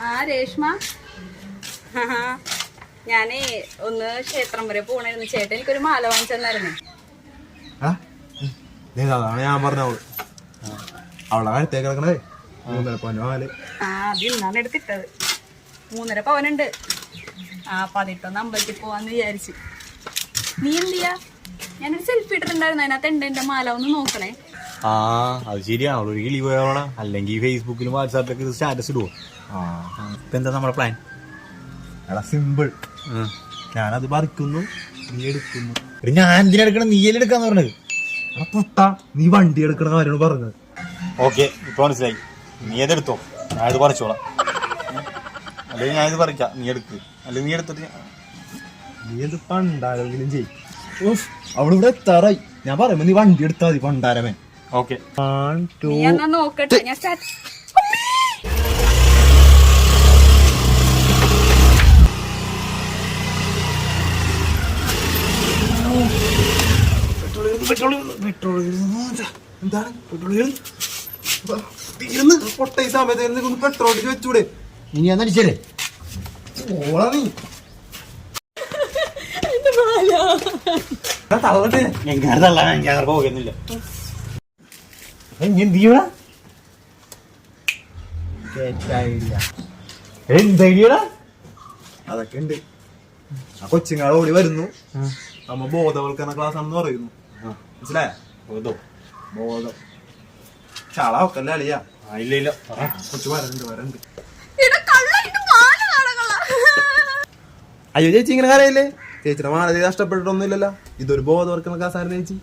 ആ രേഷ്മ, ഞാനേ ഒന്ന് ക്ഷേത്രം വരെ പോണായിരുന്നു. ചേട്ടൻ എനിക്കൊരു മാല വാങ്ങിച്ചെന്നായിരുന്നു. ഞാൻ പറഞ്ഞവള് അവളെ കാര്യത്തേക്ക് കിടക്കണേ 3.5 പവൻ മാല. അത് ഇന്നാണ് എടുത്തിട്ടത്. 3.5 പവനുണ്ട്. അപ്പൊ അതിട്ടൊന്ന് അമ്പലത്തിൽ പോവാന്ന് വിചാരിച്ചു. നീ എന്ത് ചെയ്യാ? ഞാനൊരു സെൽഫി ഇട്ടിട്ടുണ്ടായിരുന്നു, അതിനകത്ത് ഉണ്ട് എന്റെ മാല. ഒന്ന് നോക്കണേ. അത് ശരിയാണ്. അവളൊരു കിളി പോയോളാ. അല്ലെങ്കിൽ ഫേസ്ബുക്കിലും വാട്സാപ്പിലൊക്കെ സ്റ്റാറ്റസ് ഇടുവോ? ഇപ്പൊ എന്താ നമ്മുടെ പ്ലാൻ? എടാ സിമ്പിൾ. ഞാനത് പറിക്കുന്നു, നീ എടുക്കുന്നു. ഞാൻ എന്തിനെടുക്കണം? നീയല്ലേ എടുക്കാന്ന് പറഞ്ഞത്. നീ വണ്ടി എടുക്കണ കാര്യമാണ് പറഞ്ഞത്. ഓക്കെ, ഇപ്പൊ മനസ്സിലായി. നീ അതെടുത്തോ, ഞാനിത് പറിച്ചോളാം. അല്ലെങ്കിൽ ഞാനിത് പറിക്കാം, നീ എടുക്ക്. അല്ലെങ്കിൽ നീ എടുത്തിട്ട് നീ എന്ത് പണ്ടാരെങ്കിലും ചെയ്യും. അവളിവിടെ എത്താറായി. ഞാൻ പറയുമ്പോ നീ വണ്ടി എടുത്താ മതി, പണ്ടാരമേ. ഓക്കെ, 1 2 നോക്കട്ടെ. ഞാൻ എന്താണ് പൊട്ട ഈ സമയത്ത് പെട്രോൾ വെച്ചൂടെ? നീ ഞാൻ അടിച്ചേ ഓളാ നീ പോകുന്നില്ല. അതൊക്കെ ഉണ്ട്. ആ കൊച്ചുങ്ങളെ ഓടി വരുന്നു. നമ്മ ബോധവൽക്കരണ ക്ലാസ് ആണെന്ന് പറയുന്നു. മനസ്സിലായോ? ബോധം ചാളാവക്കല്ലേ അളിയാ? ഇല്ല ഇല്ല, കൊച്ചു വരണ്ട്. അയ്യോ ചേച്ചി, ഇങ്ങനെ കാര്യമില്ലേ? ചേച്ചിയുടെ മാനസിക കഷ്ടപ്പെട്ടിട്ടൊന്നുമില്ലല്ലോ. ഇതൊരു ബോധവൽക്കരണ ക്ലാസ് ആയിരുന്നു ചേച്ചി.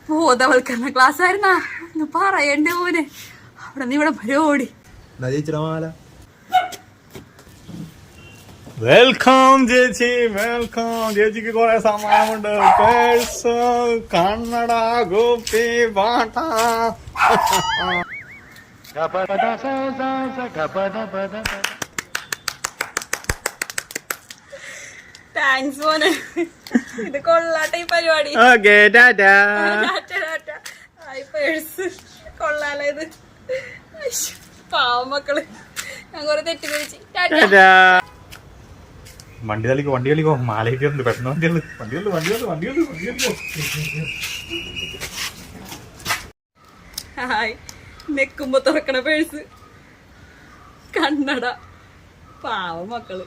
ബോധവൽക്കരണ ക്ലാസ് ആയിരുന്നാ? ഒന്ന് പറയണ്ടേ മോനെ. അവിടെ നീ ഇവിടെ പരിപാടി. എന്നാ ചേച്ചിയുടെ മാല. വെൽക്കം ചേച്ചി, വെൽക്കം. ചേച്ചിക്ക് കുറെ സമ്മാനമുണ്ട്. പേഴ്സ്, കണ്ണട, ഗോപി, പാട്ട. താങ്ക്സ് മോനെ, ഇത് കൊള്ളാട്ടെ ഈ പരിപാടി. ഓക്കെ, ടാറ്റാ. പേഴ്സ് കൊള്ളാലോ ഇത്. പാവം മക്കള്, ഞാൻ കുറെ തെറ്റിദ്ധരിച്ച്. ടാറ്റാ. വണ്ടി കളിക്കോ മാലയിട്ടുണ്ട്. പെട്ടെന്ന് വണ്ടികളിക്കോ. ഹായ്, നെക്കുമ്പോ തുറക്കണ പേഴ്സ്, കണ്ണട. പാവം മക്കള്.